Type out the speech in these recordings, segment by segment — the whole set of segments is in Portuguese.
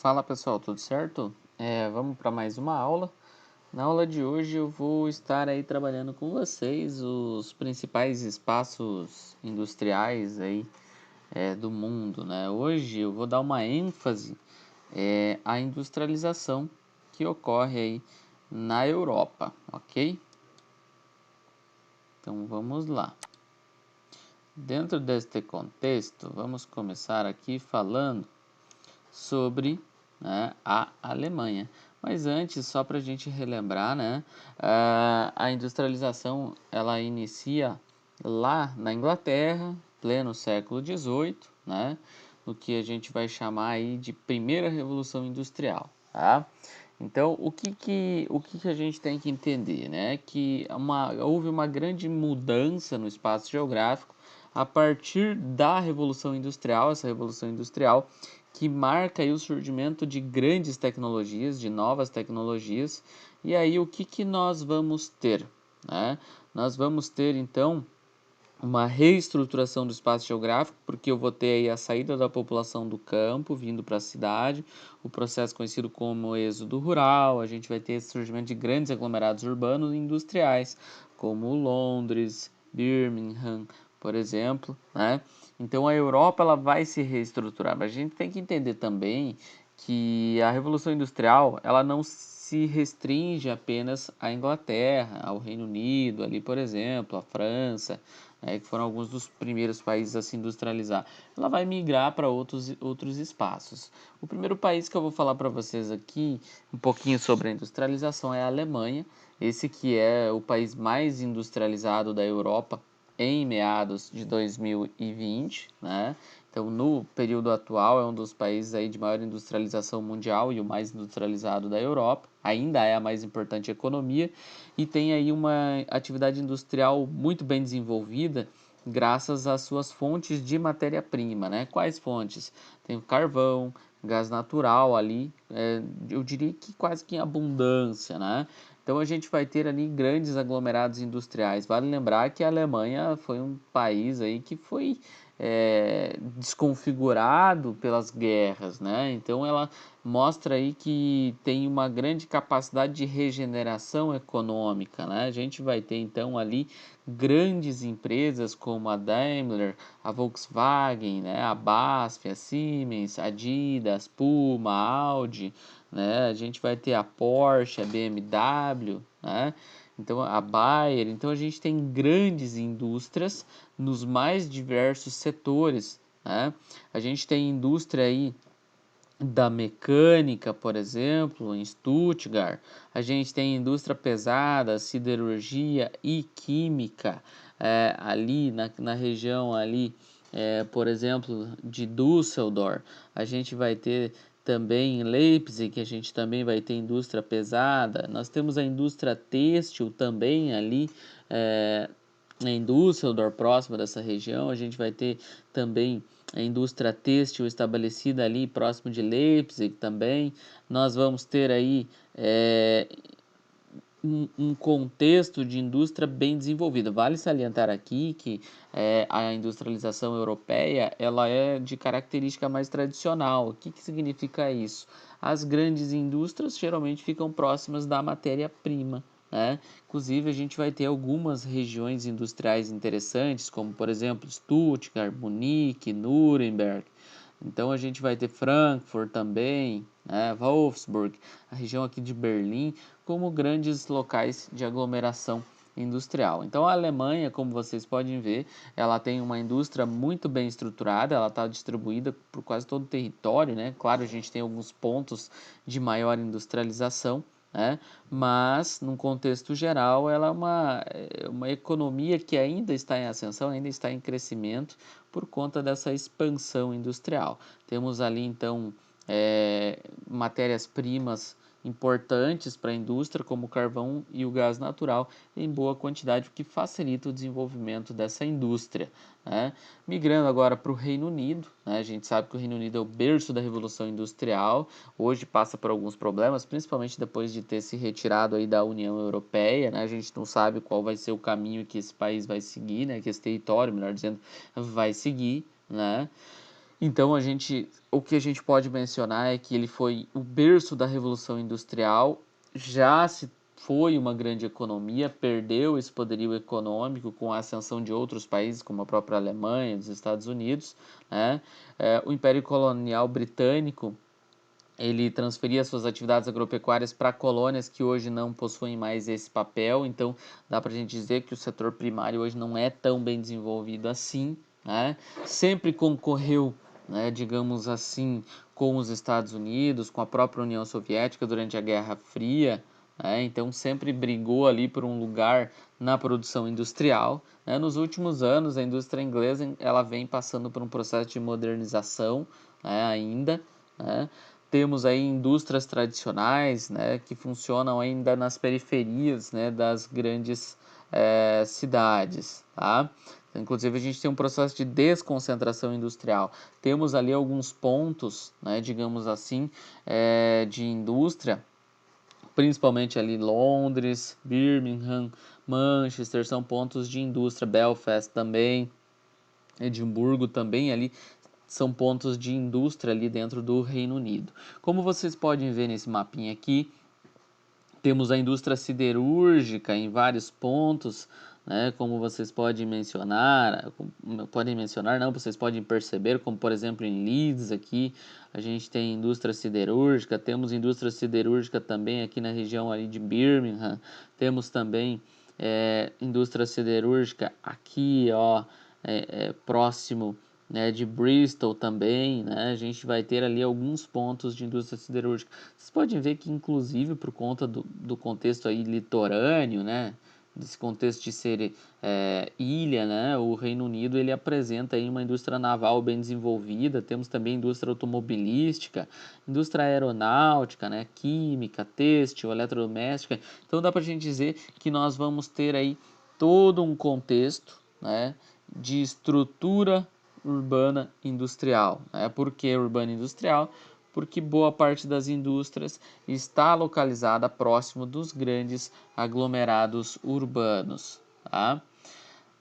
Fala pessoal, tudo certo? Vamos para mais uma aula. Na aula de hoje eu vou estar aí trabalhando com vocês os principais espaços industriais aí do mundo, né? Hoje eu vou dar uma ênfase à industrialização que ocorre aí na Europa, ok? Então vamos lá. Dentro deste contexto, vamos começar aqui falando sobre, né, a Alemanha. Mas antes, só para a gente relembrar, né, a industrialização ela inicia lá na Inglaterra, pleno século XVIII, né, no que a gente vai chamar aí de Primeira Revolução Industrial, tá? Então, o que a gente tem que entender, né? Que houve uma grande mudança no espaço geográfico a partir da Revolução Industrial, essa Revolução Industrial que marca aí o surgimento de grandes tecnologias, de novas tecnologias. E aí, o que nós vamos ter, né? Nós vamos ter, então, uma reestruturação do espaço geográfico, porque eu vou ter aí a saída da população do campo vindo para a cidade, o processo conhecido como êxodo rural, a gente vai ter esse surgimento de grandes aglomerados urbanos e industriais, como Londres, Birmingham, por exemplo, né? Então a Europa ela vai se reestruturar, mas a gente tem que entender também que a Revolução Industrial ela não se restringe apenas à Inglaterra, ao Reino Unido, ali por exemplo, à França, que foram alguns dos primeiros países a se industrializar. Ela vai migrar para outros espaços. O primeiro país que eu vou falar para vocês aqui, um pouquinho sobre a industrialização, é a Alemanha. Esse que é o país mais industrializado da Europa em meados de 2020, né? Então, no período atual, é um dos países aí de maior industrialização mundial e o mais industrializado da Europa. Ainda é a mais importante economia e tem aí uma atividade industrial muito bem desenvolvida graças às suas fontes de matéria-prima, né? Quais fontes? Tem o carvão, gás natural ali, eu diria que quase que em abundância, né? Então a gente vai ter ali grandes aglomerados industriais. Vale lembrar que a Alemanha foi um país aí que foi desconfigurado pelas guerras, né? Então ela mostra aí que tem uma grande capacidade de regeneração econômica, né? A gente vai ter então ali grandes empresas como a Daimler, a Volkswagen, né? A BASF, a Siemens, a Adidas, Puma, a Audi, né? A gente vai ter a Porsche, a BMW, né? Então a Bayer, então a gente tem grandes indústrias nos mais diversos setores, né? A gente tem indústria aí da mecânica, por exemplo, em Stuttgart. A gente tem indústria pesada, siderurgia e química ali na região ali, por exemplo, de Düsseldorf. A gente vai ter também em Leipzig, a gente também vai ter indústria pesada. Nós temos a indústria têxtil também ali, em Düsseldorf, próxima dessa região. A gente vai ter também a indústria têxtil estabelecida ali próximo de Leipzig também. Nós vamos ter aí um contexto de indústria bem desenvolvida. Vale salientar aqui que a industrialização europeia ela é de característica mais tradicional. O que significa isso? As grandes indústrias geralmente ficam próximas da matéria-prima, né? Inclusive, a gente vai ter algumas regiões industriais interessantes, como, por exemplo, Stuttgart, Munique, Nuremberg. Então, a gente vai ter Frankfurt também, né? Wolfsburg, a região aqui de Berlim, como grandes locais de aglomeração industrial. Então, a Alemanha, como vocês podem ver, ela tem uma indústria muito bem estruturada, ela está distribuída por quase todo o território, né? Claro, a gente tem alguns pontos de maior industrialização, né? Mas, num contexto geral, ela é uma economia que ainda está em ascensão, ainda está em crescimento por conta dessa expansão industrial. Temos ali, então, matérias-primas importantes para a indústria, como o carvão e o gás natural, em boa quantidade, o que facilita o desenvolvimento dessa indústria, né? Migrando agora para o Reino Unido, né? A gente sabe que o Reino Unido é o berço da Revolução Industrial, hoje passa por alguns problemas, principalmente depois de ter se retirado aí da União Europeia, né? A gente não sabe qual vai ser o caminho que esse país vai seguir, né? Que esse território, melhor dizendo, vai seguir, né? Então o que a gente pode mencionar é que ele foi o berço da Revolução Industrial, já se foi uma grande economia, perdeu esse poderio econômico com a ascensão de outros países, como a própria Alemanha, os Estados Unidos, né? O Império Colonial Britânico, ele transferia suas atividades agropecuárias para colônias que hoje não possuem mais esse papel, então dá para a gente dizer que o setor primário hoje não é tão bem desenvolvido assim, né? Sempre concorreu, né, digamos assim, com os Estados Unidos, com a própria União Soviética durante a Guerra Fria, né? Então sempre brigou ali por um lugar na produção industrial, né? Nos últimos anos, a indústria inglesa ela vem passando por um processo de modernização, né, ainda, né? Temos aí indústrias tradicionais, né, que funcionam ainda nas periferias, né, das grandes cidades, tá? Inclusive a gente tem um processo de desconcentração industrial. Temos ali alguns pontos, né, digamos assim, de indústria, principalmente ali Londres, Birmingham, Manchester, são pontos de indústria, Belfast também, Edimburgo também ali são pontos de indústria ali dentro do Reino Unido. Como vocês podem ver nesse mapinha aqui, temos a indústria siderúrgica em vários pontos, né? Como vocês podem mencionar, não, vocês podem perceber, como por exemplo em Leeds aqui, a gente tem indústria siderúrgica, temos indústria siderúrgica também aqui na região ali de Birmingham, temos também indústria siderúrgica aqui, ó, próximo, né, de Bristol também, né, a gente vai ter ali alguns pontos de indústria siderúrgica. Vocês podem ver que, inclusive, por conta do contexto aí litorâneo, né, desse contexto de ser ilha, né, o Reino Unido ele apresenta aí uma indústria naval bem desenvolvida, temos também indústria automobilística, indústria aeronáutica, né, química, têxtil, eletrodoméstica, então dá para a gente dizer que nós vamos ter aí todo um contexto, né, de estrutura urbana industrial. Né? Por que urbana industrial? Porque boa parte das indústrias está localizada próximo dos grandes aglomerados urbanos. Tá?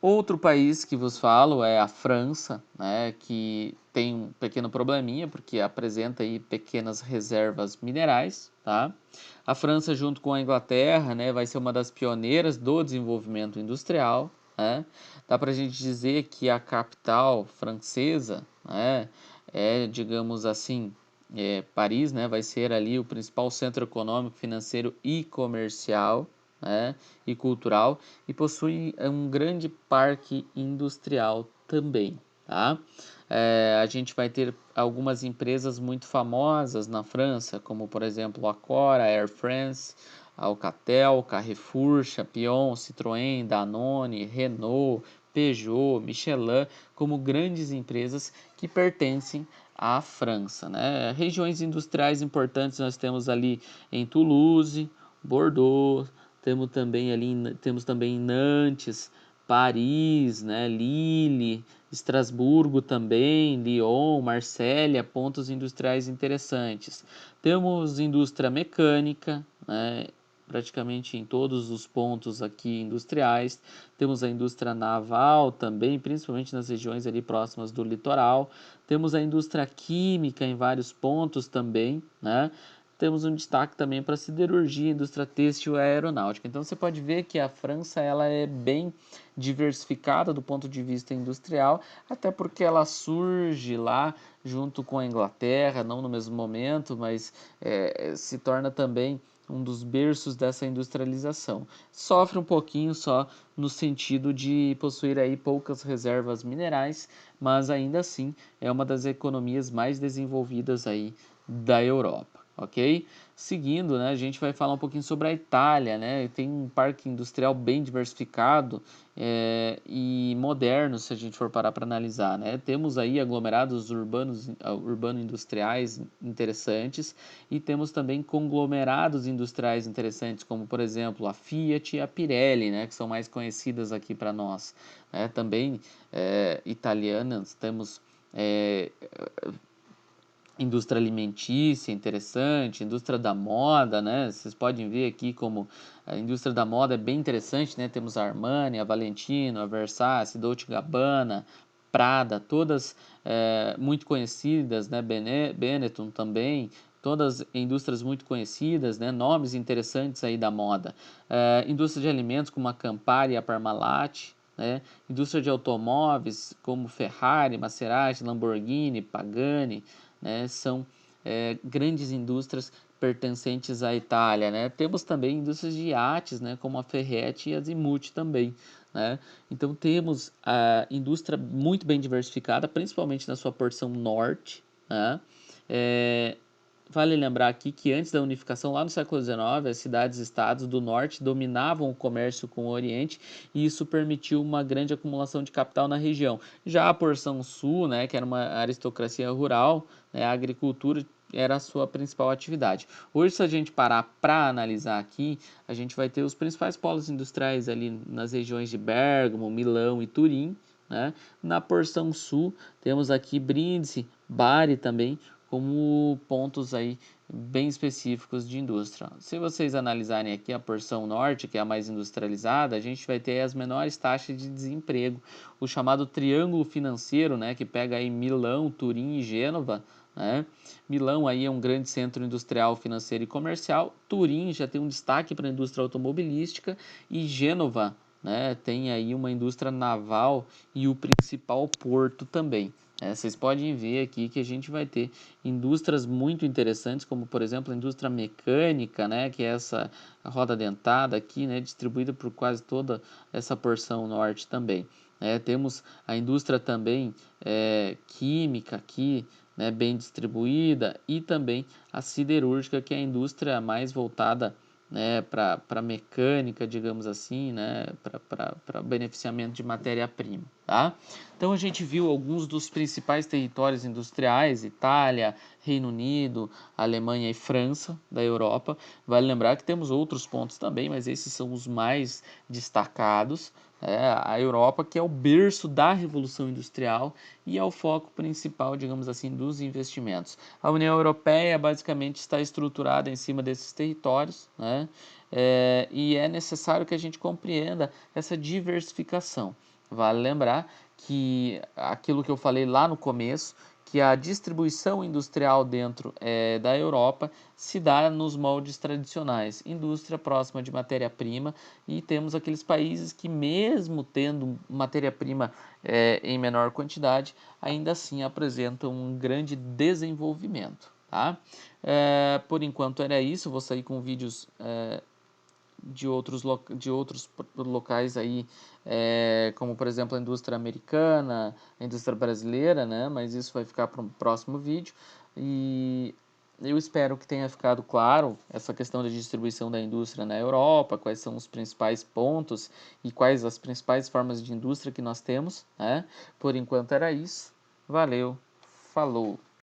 Outro país que vos falo é a França, né, que tem um pequeno probleminha, porque apresenta aí pequenas reservas minerais. Tá? A França, junto com a Inglaterra, né, vai ser uma das pioneiras do desenvolvimento industrial. Né? Dá para a gente dizer que a capital francesa, né, digamos assim, Paris, né, vai ser ali o principal centro econômico, financeiro e comercial, né, e cultural, e possui um grande parque industrial também. Tá? A gente vai ter algumas empresas muito famosas na França, como por exemplo a Accor, a Air France, a Alcatel, Carrefour, Chapion, Citroën, Danone, Renault, Peugeot, Michelin, como grandes empresas que pertencem à França. Né? Regiões industriais importantes nós temos ali em Toulouse, Bordeaux, temos também Nantes, Paris, né, Lille, Estrasburgo também, Lyon, Marsella, pontos industriais interessantes. Temos indústria mecânica, né, praticamente em todos os pontos aqui industriais. Temos a indústria naval também, principalmente nas regiões ali próximas do litoral. Temos a indústria química em vários pontos também, né? Temos um destaque também para a siderurgia, indústria têxtil e aeronáutica. Então você pode ver que a França ela é bem diversificada do ponto de vista industrial, até porque ela surge lá junto com a Inglaterra, não no mesmo momento, mas se torna também um dos berços dessa industrialização. Sofre um pouquinho só no sentido de possuir aí poucas reservas minerais, mas ainda assim é uma das economias mais desenvolvidas aí da Europa. Ok? Seguindo, né, a gente vai falar um pouquinho sobre a Itália, né? Tem um parque industrial bem diversificado e moderno, se a gente for parar para analisar, né? Temos aí aglomerados urbano-industriais interessantes e temos também conglomerados industriais interessantes, como por exemplo a Fiat e a Pirelli, né? Que são mais conhecidas aqui para nós. Né? Também italianas, temos indústria alimentícia interessante, indústria da moda, né? Vocês podem ver aqui como a indústria da moda é bem interessante, né? Temos a Armani, a Valentino, a Versace, Dolce & Gabbana, Prada, todas muito conhecidas, né? Benetton também, todas indústrias muito conhecidas, né? Nomes interessantes aí da moda. Indústria de alimentos como a Campari e a Parmalat, né? Indústria de automóveis como Ferrari, Maserati, Lamborghini, Pagani, né? São grandes indústrias pertencentes à Itália, né? Temos também indústrias de iates, né? Como a Ferretti e a Zimuth também, né? Então temos a indústria muito bem diversificada, principalmente na sua porção norte, né? Vale lembrar aqui que antes da unificação, lá no século XIX, as cidades-estados do norte dominavam o comércio com o Oriente e isso permitiu uma grande acumulação de capital na região. Já a porção sul, né, que era uma aristocracia rural, né, a agricultura era a sua principal atividade. Hoje, se a gente parar para analisar aqui, a gente vai ter os principais polos industriais ali nas regiões de Bérgamo, Milão e Turim, né? Na porção sul, temos aqui Brindisi, Bari também, como pontos aí bem específicos de indústria. Se vocês analisarem aqui a porção norte, que é a mais industrializada, a gente vai ter as menores taxas de desemprego. O chamado triângulo financeiro, né, que pega aí Milão, Turim e Gênova, né? Milão aí é um grande centro industrial, financeiro e comercial. Turim já tem um destaque para a indústria automobilística e Gênova, né, tem aí uma indústria naval e o principal porto também. Vocês podem ver aqui que a gente vai ter indústrias muito interessantes, como por exemplo a indústria mecânica, né, que é essa roda dentada aqui, né, distribuída por quase toda essa porção norte também. Temos a indústria também química aqui, né, bem distribuída, e também a siderúrgica, que é a indústria mais voltada, né, para mecânica, digamos assim, né, para beneficiamento de matéria-prima, tá? Então a gente viu alguns dos principais territórios industriais: Itália, Reino Unido, Alemanha e França da Europa. Vale lembrar que temos outros pontos também, mas esses são os mais destacados. A Europa, que é o berço da Revolução Industrial e é o foco principal, digamos assim, dos investimentos. A União Europeia basicamente está estruturada em cima desses territórios, né? E é necessário que a gente compreenda essa diversificação. Vale lembrar que aquilo que eu falei lá no começo, que a distribuição industrial dentro da Europa se dá nos moldes tradicionais, indústria próxima de matéria-prima, e temos aqueles países que, mesmo tendo matéria-prima em menor quantidade, ainda assim apresentam um grande desenvolvimento, tá? Por enquanto era isso. Vou sair com vídeos de outros locais aí, como por exemplo a indústria americana, a indústria brasileira, né? Mas isso vai ficar para um próximo vídeo. E eu espero que tenha ficado claro essa questão da distribuição da indústria na Europa, quais são os principais pontos e quais as principais formas de indústria que nós temos, né? Por enquanto era isso. Valeu, falou!